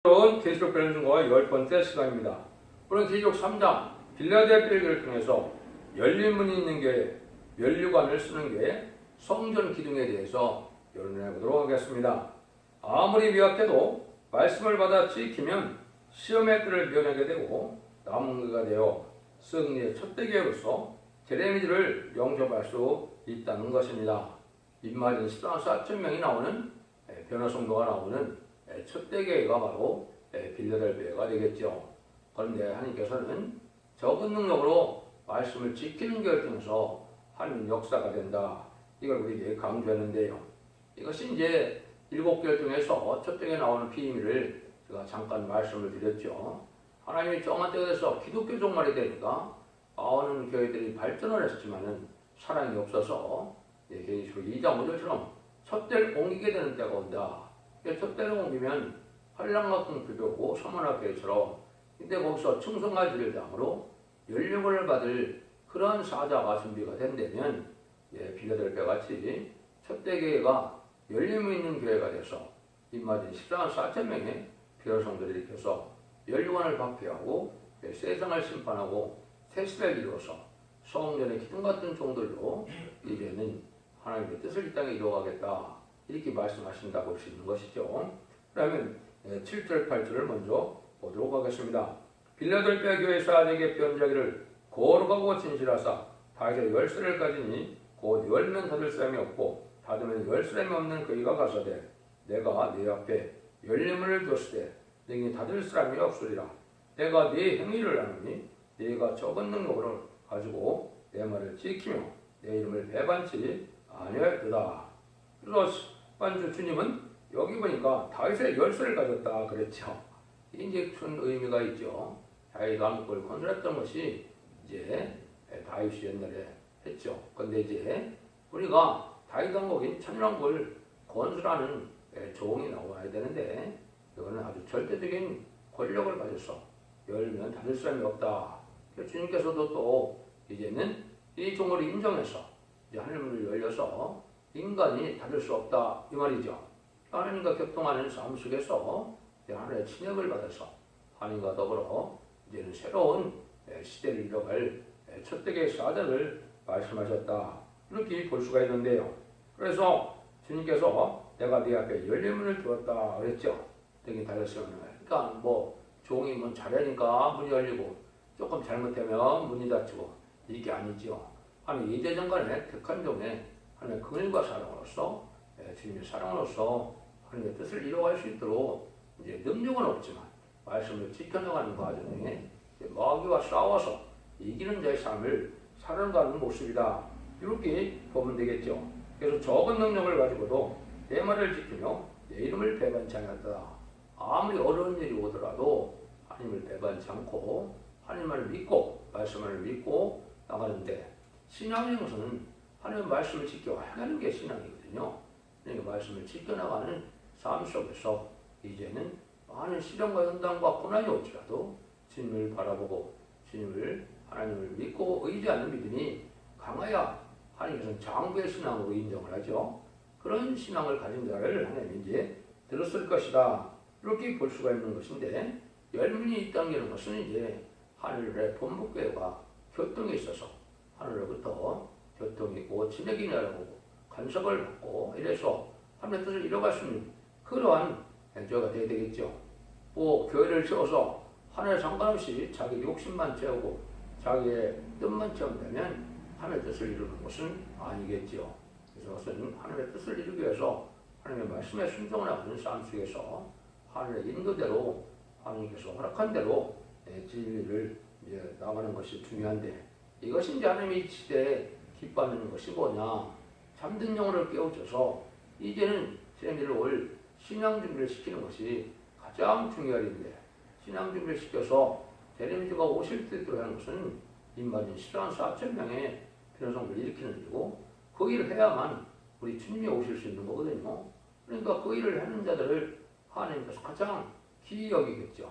오늘은 계시록 변증과 10번째 시간입니다. 오늘은 계시록 3장 빌라델피아를 통해서 열린 문이 있는 교회, 면류관을 쓰는 교회, 성전 기둥에 대해서 여론해 보도록 하겠습니다. 아무리 미약해도 말씀을 받아 지키면 시험의 뜰을 면하게 되고 남은 교회가 되어 승리의 첫 대교회로서 제레미지를 영접할 수 있다는 것입니다. 입맞은 14만 4천 명이 나오는 변화 성도가 나오는 첫 대교회가 바로 빌라델피아가 되겠죠. 그런데 하나님께서는 적은 능력으로 말씀을 지키는 교회를 통해서 하나님 역사가 된다. 이걸 우리에게 강조했는데요. 이것이 이제 7교회를 통해서 첫 대교회에 나오는 비밀을 제가 잠깐 말씀을 드렸죠. 하나님이 정한 때가 돼서 기독교 종말이 되니까 많은 교회들이 발전을 했지만은 사랑이 없어서 계시록 2장 5절처럼 첫 대를 옮기게 되는 때가 온다. 첫 대를 옮기면 한량같은 교회고 서문학교회처럼 근데 거기서 충성과 주일당으로 연령을 받을 그러한 사자가 준비가 된다면 빌라델피아 같이 첫 대교회가 열림이 있는 교회가 돼서 입맞은 14만 4천 명의 피어성들을 일으켜서 연류관을 박해하고 세상을 심판하고 새 시대를 이루어서 성전의 기둥 같은 종들로 이제는 하나님의 뜻을 이 땅에 이루어가겠다. 이렇게 말씀하신다고 볼 수 있는 것이죠. 그러면 7절, 8절을 먼저 보도록 하겠습니다. 빌라델피아 교회 사자에게 변자기를 거룩하고 진실하사 다윗의 열쇠를 가지니 곧 열면 닫을 사람이 없고 닫으면 열 사람이 없는 그이가 가서되 내가 네 앞에 열림을 두었으되 너희 닫을 사람이 없으리라. 내가 네 행위를 아느니 네가 적은 능력을 가지고 내 말을 지키며 내 이름을 배반치 아니하였도다. 그래서 만주 주님은 여기 보니까 다윗의 열쇠를 가졌다 그랬죠. 이게 큰 의미가 있죠. 다윗 왕국을 건설했던 것이 이제 다윗이 옛날에 했죠. 근데 이제 우리가 다윗 왕국인 천일왕국을 건설하는 종이 나와야 되는데 이거는 아주 절대적인 권력을 가져서 열면 닫을 사람이 없다. 주님께서도 또 이제는 이 종을 인정해서 이제 하늘문을 열려서 인간이 닫을 수 없다 이 말이죠. 하나님과 교통하는 삶 속에서 하나님의 친역을 받아서 하나님과 더불어 이제는 새로운 시대를 이뤄갈 첫 대교회 사자를 말씀하셨다. 이렇게 볼 수가 있는데요. 그래서 주님께서 내가 네 앞에 열린 문을 두었다 그랬죠. 등이 닫았으면 그러니까 뭐 종이 뭐 잘하니까 문이 열리고 조금 잘못하면 문이 닫히고 이게 아니죠. 하나님 이제전간에 택한 종에 하나님의 긍휼과 사랑으로서 주님의 사랑으로서 하나님의 뜻을 이루어갈 수 있도록 이제 능력은 없지만 말씀을 지켜나가는 과정에 마귀와 싸워서 이기는 자의 삶을 살아가는 모습이다. 이렇게 보면 되겠죠. 그래서 적은 능력을 가지고도 내 말을 지키며 내 이름을 배반치 않았다. 아무리 어려운 일이 오더라도 하나님을 배반치 않고 하나님을 믿고 말씀을 믿고 나가는데 신앙의 것은 하나님의 말씀을 지켜가는 게 신앙이거든요. 그러니까 말씀을 지켜나가는 삶 속에서 이제는 많은 시련과 연단과 고난이 올지라도 주님을 바라보고 주님을 하나님을 믿고 의지하는 믿음이 강해야 하나님께서는 장부의 신앙으로 인정을 하죠. 그런 신앙을 가진 자를 하나님이 이제 들었을 것이다. 이렇게 볼 수가 있는 것인데 열문이 있다는 것은 이제 하늘의 본부교회가 교통에 있어서 하늘로부터 교통이 있고 진액이 내려오고 간섭을 받고 이래서 하나님의 뜻을 이뤄갈 수 있는 그러한 교회가 되어야 되겠죠. 뭐 교회를 세워서 하나님에 상관없이 자기 욕심만 채우고 자기의 뜻만 채운다면 하나님의 뜻을 이루는 것은 아니겠죠. 그래서 그것은 하나님의 뜻을 이루기 위해서 하나님의 말씀에 순종을 하는 삶 속에서 하나님의 인도대로 하나님께서 허락한 대로 진리를 나가는 것이 중요한데 이것이 이제 하나님의 시대에 기뻐하는 것이 뭐냐? 잠든 영혼을 깨우쳐서 이제는 제레미야를 올 신앙 준비를 시키는 것이 가장 중요한 일인데 신앙 준비를 시켜서 제레미야가 오실 때 하는 것은 입맞은 14만 4천 명의 변성들을 일으키는 일이고 그 일을 해야만 우리 주님이 오실 수 있는 거거든요. 그러니까 그 일을 하는 자들을 하나님께서 가장 귀히 여기겠죠.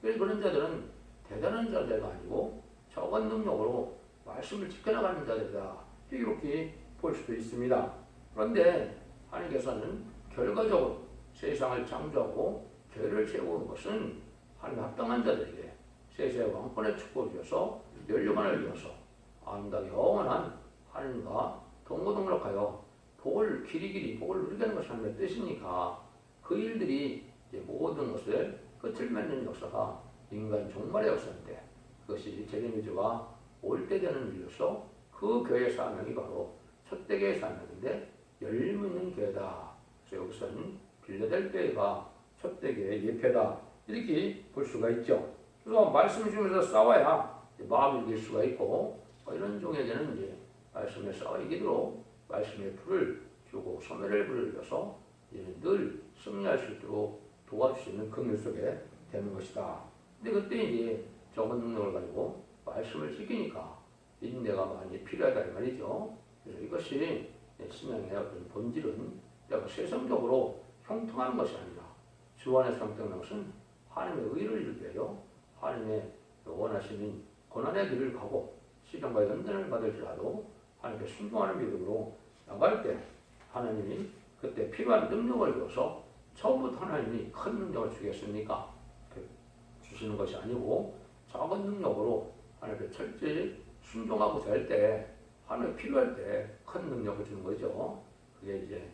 그런 자들은 대단한 자들이 아니고 적은 능력으로 말씀을 지켜나가는 자들이다. 이렇게 볼 수도 있습니다. 그런데 하나님께서는 결과적으로 세상을 창조하고 교회를 세우는 것은 하나님 합당한 자들에게 세세 왕권의 축복을 주어서 멸류관을 주어서 아름다운 영원한 하나님과 동고동락하여 복을 길이길이 복을 누리게 하는 것이 하나님의 뜻이니까 그 일들이 이제 모든 것을 끝을 맺는 역사가 인간 종말의 역사인데 그것이 재림의주가 올 때 되는 일로서 그 교회의 사명이 바로 첫대교의 사명인데 열림 있는 교회다. 그래서 여기서는 빌라델피아가 첫대교의 예표다. 이렇게 볼 수가 있죠. 그래서 말씀 중에서 싸워야 마음을 이길 수가 있고 이런 종에게는 이제 말씀에 싸워 이기도록 말씀의 불을 주고 소멸의 불을 줘서 늘 승리할 수 있도록 도와줄 수 있는 긍휼 속에 되는 것이다. 근데 그때 이제 적은 능력을 가지고 말씀을 지키니까 인내가 많이 필요하다 이 말이죠. 그래서 이것이 신앙의 어떤 본질은 세상적으로 형통하는 것이 아니라 주 안에서 형통하는 것은 하나님의 의를 이루게요. 하나님의 원하시는 고난의 길을 가고 시련과 연단을 받을지라도 하나님께 순종하는 믿음으로 나갈 때 하나님이 그때 필요한 능력을 줘서 처음부터 하나님이 큰 능력을 주겠습니까? 주시는 것이 아니고 작은 능력으로 하나님께 철저히 순종하고 될 때 하나님이 필요할 때 큰 능력을 주는 거죠. 그게 이제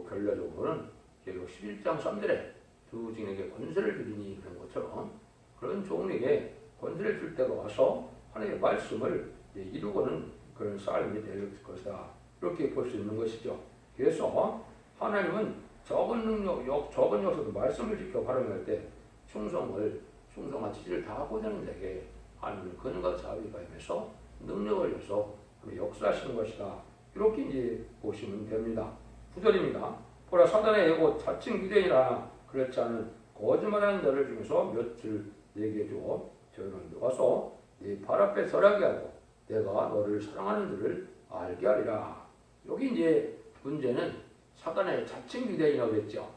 결론적으로는 계속 11장 3절에 두 증인에게 권세를 주리니 그런 것처럼 그런 종에게 권세를 줄 때가 와서 하나님의 말씀을 이루고는 그런 삶이 될 것이다. 이렇게 볼 수 있는 것이죠. 그래서 하나님은 적은 역사도 말씀을 지켜 발언할 때 충성한 지지를 다하고자 하는 자에게 하나님은 근과 자비가 임해서 능력을 줘서 역사하시는 것이다. 이렇게 이제 보시면 됩니다. 9절입니다. 보라 사단의 예고 자칭 유대인이라 그렇지 않은 거짓말하는 자를 중에서 몇을 얘기해 주어 저희는 와서 네 발 앞에 서라게 하고 내가 너를 사랑하는 줄을 알게 하리라. 여기 이제 문제는 사단의 자칭 유대인이라고 했죠.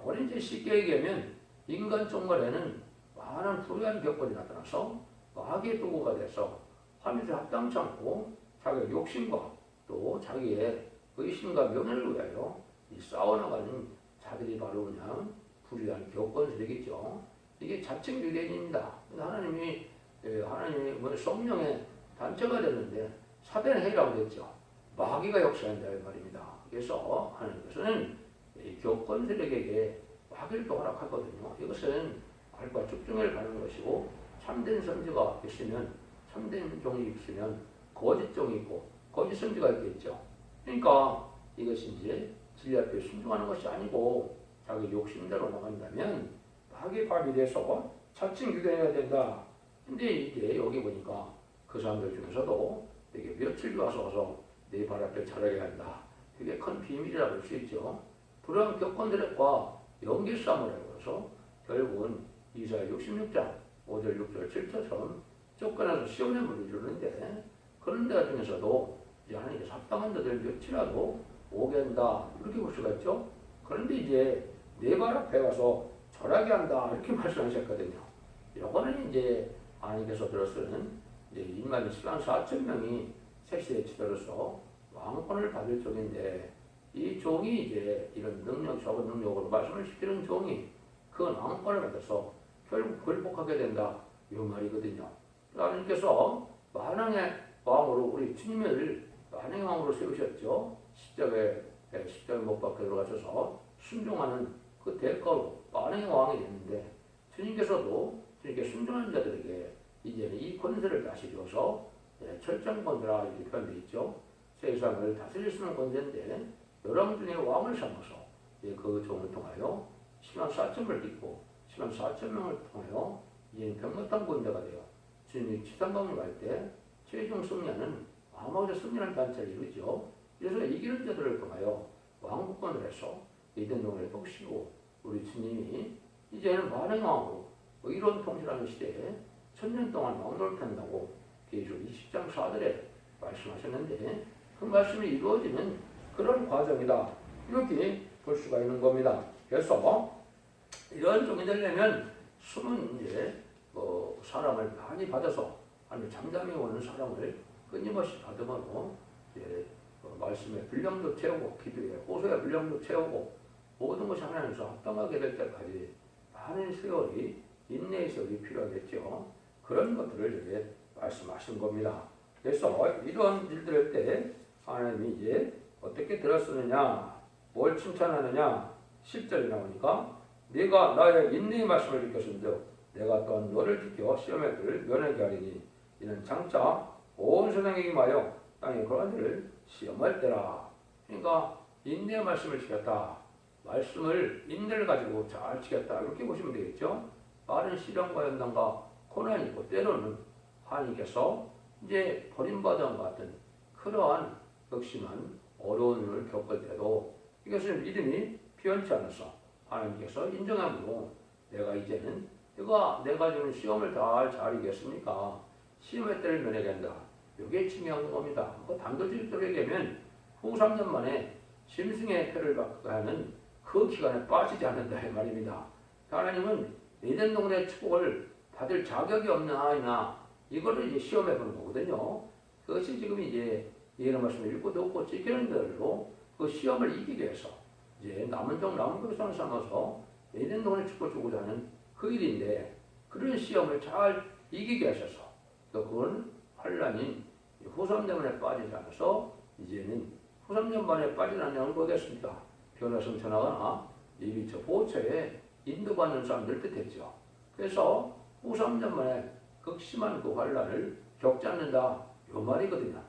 이거는 이제 쉽게 얘기하면 인간 종말에는 많은 불의한 격벌이 나타나서 마귀의 도구가 돼서 하나님께 합당치 않고 자기의 욕심과 또 자기의 의심과 명예를 위하여 싸워나가는 자들이 바로 그냥 불의한 격건들이겠죠. 이게 자칭 유대인입니다. 하나님이 성령의 단체가 되는데 사단의 해라고 했죠. 마귀가 역사한다 이 말입니다. 그래서 하나님께서는 이 격건 세력에게 마귀를 또 허락하거든요. 이것은 알과 쭉중을 가는 것이고 참된 선지가 있으면 참된 종이 있으면 거짓 종이 있고 거짓 선지가 있겠죠. 그러니까 이것이 이제 진리 앞에 순종하는 것이 아니고 자기 욕심대로 나간다면 마귀의 밥이 돼서 자칭 유대인이 된다. 근데 이제 여기 보니까 그 사람들 중에서도 내게 며칠 와서 내 발 앞에 자라게 한다. 그게 큰 비밀이라고 할 수 있죠. 불안 격건들과 연기싸움을 해서 결국은 이사야 66장 5절 6절 7절처럼 쫓겨나서 시온에 물을 주는데 그런 데 중에서도 이제 하나님께 합당한 자들 몇이라도 오게 한다. 이렇게 볼 수가 있죠. 그런데 이제 내 발 앞에 와서 절하게 한다. 이렇게 말씀하셨거든요. 이거는 이제 하나님께서 들었으는 이제 인간이 14,000명이 색시에 치더라서 왕권을 받을 종인데 이 종이 이제 이런 적은 능력으로 말씀을 시키는 종이 그 왕권을 받아서 결국 굴복하게 된다. 이 말이거든요. 하나님께서 만왕의 왕으로 우리 주님을 만왕의 왕으로 세우셨죠. 십자가에 못 박혀 들어가셔서 순종하는 그 대가로 만왕의 왕이 됐는데 주님께서도 주님께 순종하는 자들에게 이제는 이 권세를 다시 줘서 철장 권세라 이렇게 표현되어 있죠. 세상을 다스릴 수 있는 권세인데 열왕 중에 왕을 삼아서 그 종을 통하여 14,000명을 딛고 14,000명을 통하여 이제는 백마탄 군대가 되어 주님이 지상강을 갈 때 최종 승리하는 아마우자 승리하는 단체를 이루죠. 그래서 이기는 자들을 통하여 왕국권을 해서 이den동을 독시고 우리 주님이 이제는 만왕의 왕으로 이런 통치라는 시대에 1000년 동안 왕노를 한다고 계시록 20장 4절에 말씀하셨는데 그 말씀이 이루어지는 그런 과정이다. 이렇게 볼 수가 있는 겁니다. 그래서 이런 종이 되려면 숨은 이제 사람을 많이 받아서 아니 잠잠히 오는 사람을 끊임없이 받으므로 말씀의 분량도 채우고 기도의 호소의 분량도 채우고 모든 것이 하나님께서 합당하게 될 때까지 많은 세월이 인내의 세월이 필요하겠죠. 그런 것들을 이제 말씀하신 겁니다. 그래서 이런 일들을 때 하나님이 이제 어떻게 들었느냐, 뭘 칭찬하느냐, 10절에 나오니까 네가 나의 인내의 말씀을 지켰은즉 내가 또한 너를 지켜 시험의 들을 면하게 하리니 이는 장차 온 세상에 임하여 땅에 거한 일을 시험할 때라. 그러니까 인내의 말씀을 지켰다. 말씀을 인내를 가지고 잘 지켰다. 이렇게 보시면 되겠죠. 빠른 시련과 연단과 고난이 있고 때로는 하나님께서 이제 버림받은 것 같은 그러한 극심한 어려움을 겪을 때도 이것을 믿음이 피언치 않아서 하나님께서 인정함으로 내가 이제는 내가 주는 시험을 잘 이겼으니까 시험의 때를 면하게 한다. 이게 중요한 겁니다. 단도직입적으로 얘기하면 후 3년 만에 짐승의 표를 받고 하는 그 기간에 빠지지 않는다 이 말입니다. 하나님은 에덴 동산의 축복을 받을 자격이 없는 아이나 이거를 이제 시험해 보는 거거든요. 그것이 지금 이제 예언의 말씀을 읽고 듣고 지키는 대로 그 시험을 이기기 위해서 이제 남은 것을 삼아서 에덴 동산의 축복을 주고자 하는 그 일인데 그런 시험을 잘 이기게 하셔서 또 그건 환란인 후 3년 빠지지 않아서 이제는 후 3년 만에 빠지는 양을 보겠습니다. 변화성 전하거나 예비처 보호처에 인도받는 사람들 뜻했죠. 그래서 후 3년 만에 극심한 그 환란을 겪지 않는다 이 말이거든요.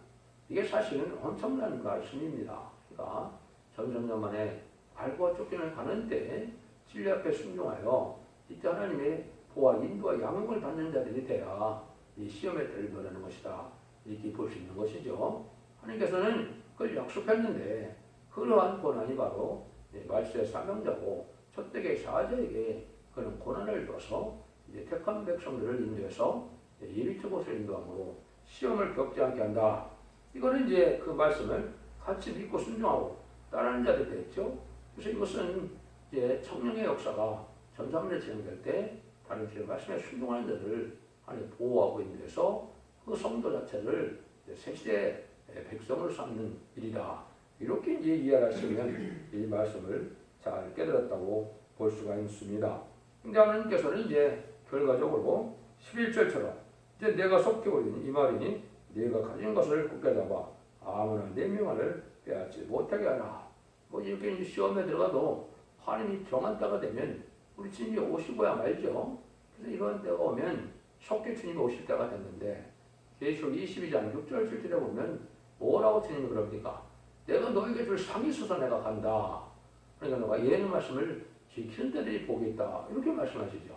이게 사실은 엄청난 말씀입니다. 그러니까 점점 만에 갈고와 쫓겨날 가는데 진리 앞에 순종하여 이때 하나님의 보호와 인도와 양육을 받는 자들이 돼야 이 시험의 때를 면하는 것이다. 이렇게 볼 수 있는 것이죠. 하나님께서는 그걸 약속했는데 그러한 고난이 바로 말세의 사명자고 첫대의 사자에게 그런 고난을 줘서 이제 택한 백성들을 인도해서 예비처 곳을 인도함으로 시험을 겪지 않게 한다. 이거는 이제 그 말씀을 같이 믿고 순종하고 따르는 자들이 됐죠. 그래서 이것은 이제 성령의 역사가 전사문에 진행될 때 다른 주의 말씀에 순종하는 자들을 하나님 보호하고 인도해서 그 성도 자체를 새 시대의 백성으로 삼는 일이다. 이렇게 이제 이해하시면 이 말씀을 잘 깨달았다고 볼 수가 있습니다. 근데 하나님께서는 이제 결과적으로 11절처럼 이제 내가 속히고 있는 이 말이니 네가 가진 것을 굳게 잡아 아무나 내 명함을 빼앗지 못하게 하라. 뭐 이렇게 이제 시험에 들어가도 하나님이 정한 때가 되면 우리 주님이 오시고야 말죠. 그래서 이런 때가 오면 속히 주님이 오실 때가 됐는데 계시록 22장 6절 7절에 보면 뭐라고 주님이 그럽니까? 내가 너에게 줄 상이 있어서 내가 간다. 그러니까 너가 예언의 말씀을 지키는 때들이 복이 있다. 이렇게 말씀하시죠.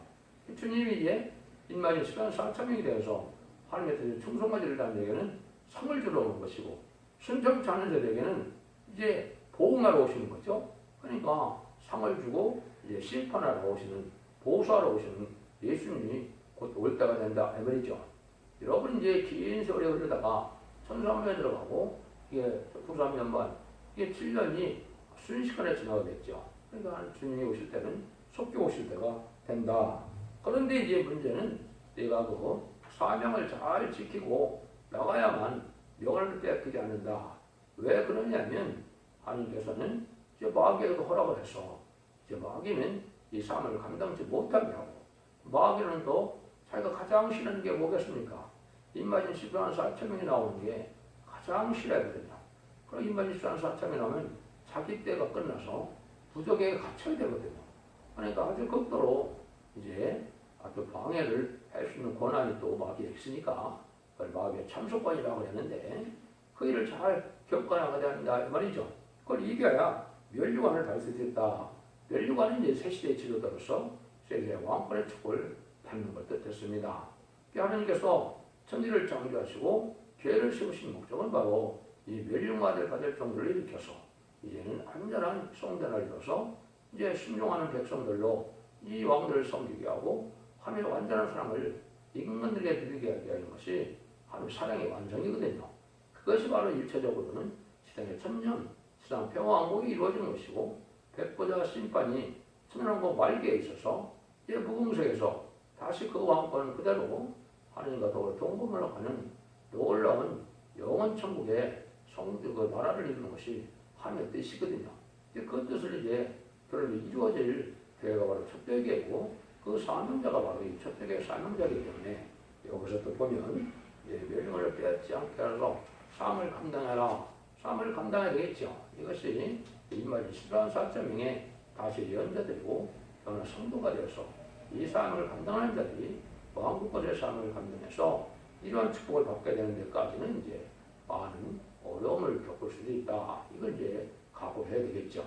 주님이 이제 인마진 시간 4천명이 되어서 하나님의 뜻에 충성까지 이르다는 자에게는 상을 주러 오는 것이고 순종치 않는 자들에게는 이제 보응하러 오시는 거죠. 그러니까 상을 주고 이제 심판하러 오시는 보수하러 오시는 예수님이 곧 올 때가 된다 이 말이죠. 여러분 이제 긴 세월에 흐르다가 1300년 들어가고 이게 93년반 이게 7년이 순식간에 지나가겠죠. 그러니까 주님이 오실 때는 속히 오실 때가 된다. 그런데 이제 문제는 내가 그 사명을 잘 지키고 나가야만 명을 빼앗기지 않는다. 왜 그러냐면 하나님께서는 이제 마귀에게도 허락을 해서 이제 마귀는 이 삶을 감당치 못하게 하고 마귀는 또 자기가 가장 싫어하는 게 뭐겠습니까? 입맞은 10만 4천 명이 나오는 게 가장 싫어하거든요. 그럼 입맞은 10만 4천 명이 나오면 자기 때가 끝나서 부족에게 갇혀야 되거든요. 그러니까 아주 극도로 이제 아주 방해를 할 수 있는 권한이 또 마귀에 있으니까 그걸 마귀의 참석관이라고 했는데 그 일을 잘 겪어나가야 한다 이 말이죠. 그걸 이겨야 멸류관을 달 수 있다. 멸류관은 이제 새 시대의 지도자로서 세계의 왕권의 축복을 받는 걸 뜻했습니다. 하나님께서 천지를 창조하시고 죄를 씌우신 목적은 바로 이 멸류관을 받을 정도를 일으켜서 이제는 완전한 성전을 이뤄서 이제 순종하는 백성들로 이 왕들을 섬기게 하고 하나님의 완전한 사랑을 인간들에게 누리게 하게 하는 것이 하나님의 사랑의 완성이거든요. 그것이 바로 일체적으로는 시대의 천년, 세상 평화 왕국이 이루어지는 것이고 백보자 심판이 천년왕국 말기에 있어서 이제 무궁석에서 다시 그 왕권은 그대로 하나님과 더불어 동거하러 가는 놀라운 영원 천국의 그 나라를 이루는 것이 하나님의 뜻이거든요. 그 뜻을 이제 그런 이루어질 대회가 바로 촛대기이고 그 사명자가 바로 이 초대교회 사명자이기 때문에 여기서 또 보면 멸류관을 빼앗지 않게 하라고 사명을 감당해라. 사명을 감당해야 되겠죠. 이것이 이말이 14,4,000명의 다시 예언자들이고 그러나 성도가 되어서 이 사명을 감당하는 자들이 왕국권의 사명을 감당해서 이러한 축복을 받게 되는 데까지는 이제 많은 어려움을 겪을 수도 있다. 이걸 이제 각오해야 되겠죠.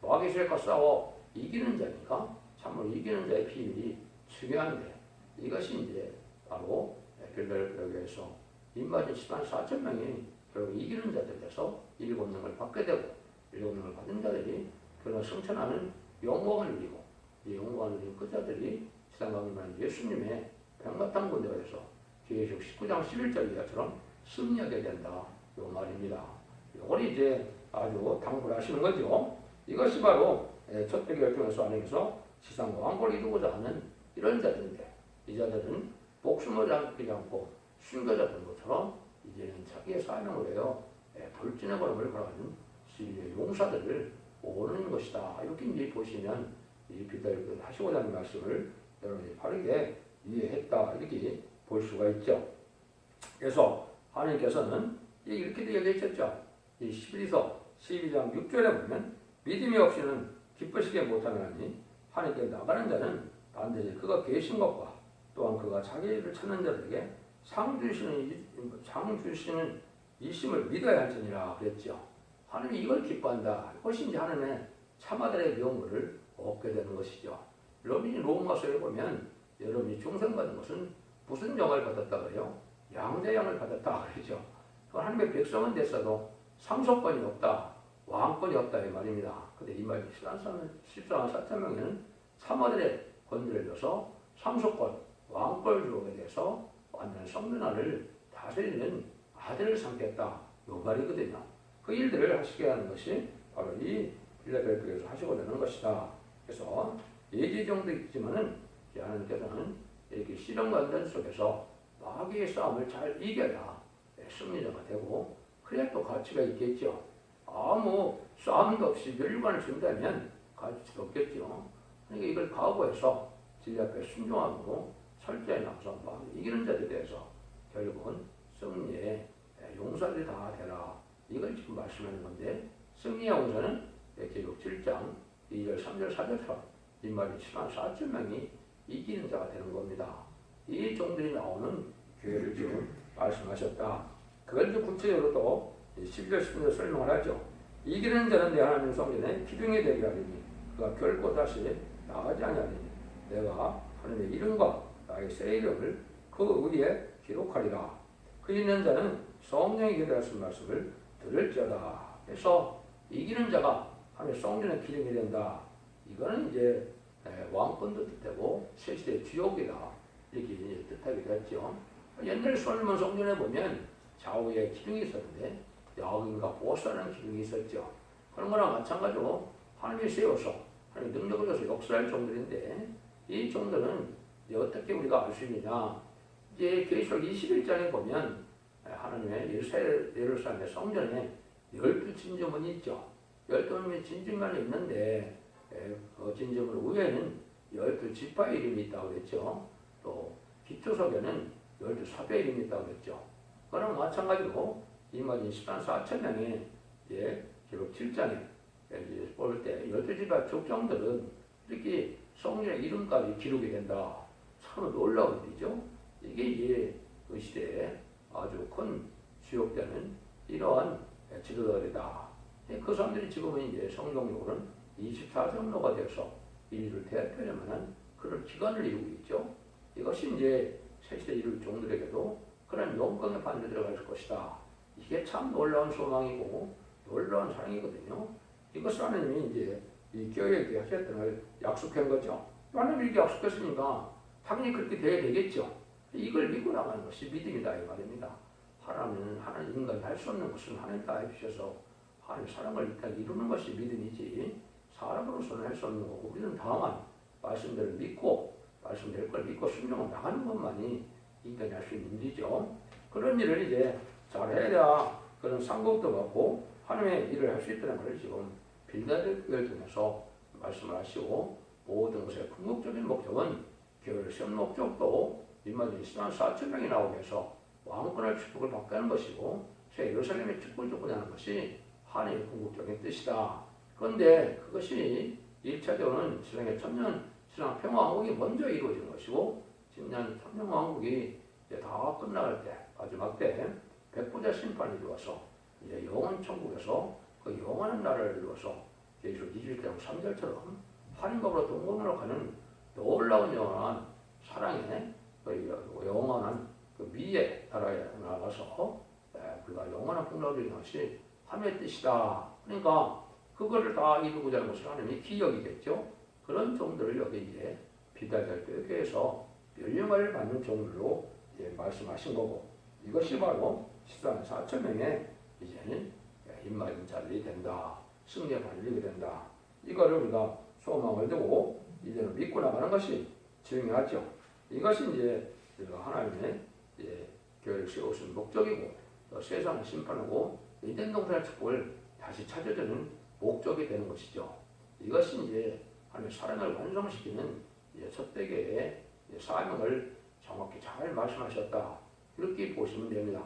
마귀세력과 싸워 이기는 자니까 참으로 이기는 자의 비밀이 중요한데 이것이 이제 바로 빌라델피아에서 입맞은 104,000명이 결국 이기는 자들 돼서 7명을 받게 되고 7명을 받은 자들이 그런 승천하는 영광을 누리고 이 영광을 누린 그 자들이 지상강림하는 예수님의 백마탄 군대가 돼서 계시록 19장 11절 이하처럼 승리하게 된다. 요 말입니다. 이걸 이제 아주 당부를 하시는 거죠. 이것이 바로 첫대교회 통해서 안에서 지상과 왕국을 이루고자 하는 이런 자들인데 이 자들은 목숨을 남기지 않고 순교자된 것처럼 이제는 자기의 사명을 해요. 돌진의 걸음을 걸어가는 진리의 용사들을 오는 것이다. 이렇게 이제 보시면 이 빌라델피아 하시고자 하는 말씀을 여러분이 바르게 이해했다. 이렇게 볼 수가 있죠. 그래서 하나님께서는 이렇게도 얘기하셨죠. 이 11서 12장 6절에 보면 믿음이 없이는 기쁘시게 못하느니 하나님께 나가는 자는 반드시 그가 계신 것과 또한 그가 자기를 찾는 자들에게 상 주시는 이심을 믿어야 할지니라 그랬죠. 하나님이 이걸 기뻐한다. 이것이 이제 하나님의 참아들의 명물을 얻게 되는 것이죠. 여러분이 로마서에 보면 여러분이 중생받은 것은 무슨 영을 받았다 그래요? 양자양을 받았다 그러죠. 하나님의 백성은 됐어도 상속권이 없다, 왕권이 없다 이 말입니다. 근데 이 말이 14,4,000명에는 참아들의 권위를 줘서 상속권, 왕권을 주게 돼서 완전 성문화를 다스리는 아들을 삼겠다 이 말이거든요. 그 일들을 하시게 하는 것이 바로 이 빌라델피아에서 하시고자 하는 것이다. 그래서 예지정도 있지만은 하나님께서는 이렇게 시련과 안전 속에서 마귀의 싸움을 잘 이겨야 승리자가 되고 그래야 또 가치가 있겠죠. 아무 싸움도 없이 멸류관을 준다면 가치가 없겠죠. 그러니까 이걸 각오해서 진리 앞에 순종함으로 철저히 나가서 이기는 자들에 대해서 결국은 승리의 용사들이 다 되라. 이걸 지금 말씀하는 건데 승리의 용사는 계시록 7장 2절, 3절, 4절처럼 이 말이 14,000명이 이기는 자가 되는 겁니다. 이 종들이 나오는 교회를 지금 말씀하셨다. 그걸 좀 구체적으로 또 12절, 10절 설명을 하죠. 이기는 자는 내 하나님 성전에 기둥이 되게 하리니 그가 결코 다시 나가지 아니하리니 내가 하나님의 이름과 나의 새 이름을 그 위에 기록하리라. 그 있는 자는 성령이 기다렸은 말씀을 들을지어다. 그래서 이기는 자가 하나님의 성전의 기둥이 된다. 이거는 이제 왕권도 뜻하고 새시대의 주역이다. 이렇게 이제 뜻하기도 했죠. 옛날 솔로몬 성전에 보면 좌우에 기둥이 있었는데 여기가 보스라는 기둥이 있었죠. 그런 거랑 마찬가지로 하나님이 세워서 하나님이 능력을 줘서 역사할 종들인데 이 종들은 어떻게 우리가 알 수 있느냐. 이제 계시록 21장에 보면 하나님의 예루살렘의 성전에 12진주문이 있죠. 12명의 진주문이 있는데 그 진주문 위에는 12지파의 이름이 있다고 그랬죠. 또 기초석에는 12사도의 이름이 있다고 그랬죠. 그랑 마찬가지로 이만희 104,000명의 기록 7장에 볼 때 12지파 족장들은 이렇게 성전의 이름까지 기록이 된다. 참 놀라운 일이죠. 이게 이제 그 시대에 아주 큰 주역되는 이러한 지도자들이다. 그 사람들이 지금은 이제 성경적으로는 24장로가 되어서 인류를 대표하려면 그런 기관을 이루고 있죠. 이것이 이제 새시대 이룰 종들에게도 그런 영광의 반대 들어갈 것이다. 이게 참 놀라운 소망이고 놀라운 사랑이거든요. 이것을 하나님이 이제 이 교회에게 하셨던 걸 약속한 거죠. 하나님이 이렇게 약속했으니까 당연히 그렇게 돼야 되겠죠. 이걸 믿고 나가는 것이 믿음이다 이 말입니다. 하나님 인간이 할 수 없는 것은 하나님 다 해주셔서 하나님 사랑을 이루는 것이 믿음이지 사람으로서는 할 수 없는 거고 우리는 다만 말씀대로 믿고 말씀될 걸 믿고 순종을 나가는 것만이 인간이 할 수 있는 일이죠. 그런 일을 이제 잘 해야 그런 상급도 받고 하나님의 일을 할 수 있다는 것을 지금 빌라델피아를 통해서 말씀을 하시고 모든 것의 궁극적인 목적은 교회의 현 목적도 이마저는 10만 4천 명이 나오게 해서 왕권의 축복을 받게 하는 것이고 새 예루살렘의 축복을 줬고자 하는 것이 하나님의 궁극적인 뜻이다. 그런데 그것이 1차적으로는 신앙의 천년 신앙 평화왕국이 먼저 이루어지는 것이고 진년 천년왕국이 이제 다 끝나갈 때 마지막 때 백보자 심판이 이루어서 이제 영원 천국에서 그 영원한 나라를 이루어서 예수 21장 3절처럼 하나님과 동공으로 가는 놀라운 영원한 사랑의 그 영원한 그 미의 나라에 나가서 우리가 영원한 풍랑을 이루는 것이 하나님의 뜻이다. 그러니까 그거를 다 이루고자 하는 것을 하나님이 기억이겠죠. 그런 종들을 여기 이제 빌라델피아 교회에서 멸류관을 받는 종들로 말씀하신 거고 이것이 바로 14만 4천 명의 이제는 임마인 자들이 된다. 승리의 발리게 된다. 이거를 우리가 소망을 두고 이제는 믿고 나가는 것이 중요하죠. 이것이 이제 하나님의 교회를 세우신 목적이고 또 세상을 심판하고 인된 동산의 축복을 다시 찾아주는 목적이 되는 것이죠. 이것이 이제 하나님의 사랑을 완성시키는 첫 대계의 사명을 정확히 잘 말씀하셨다. 이렇게 보시면 됩니다.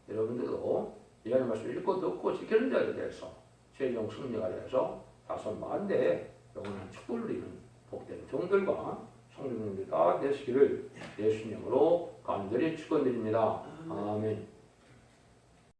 여러분들도 이 하나님 말씀을 읽고 듣고 지키는 자에 대해서 최종 승리가 되어서 5만 대의 영원한 축복을 누리는 복된 종들과 성도님들 다 되시기를 예수님으로 간절히 축원드립니다. 아멘.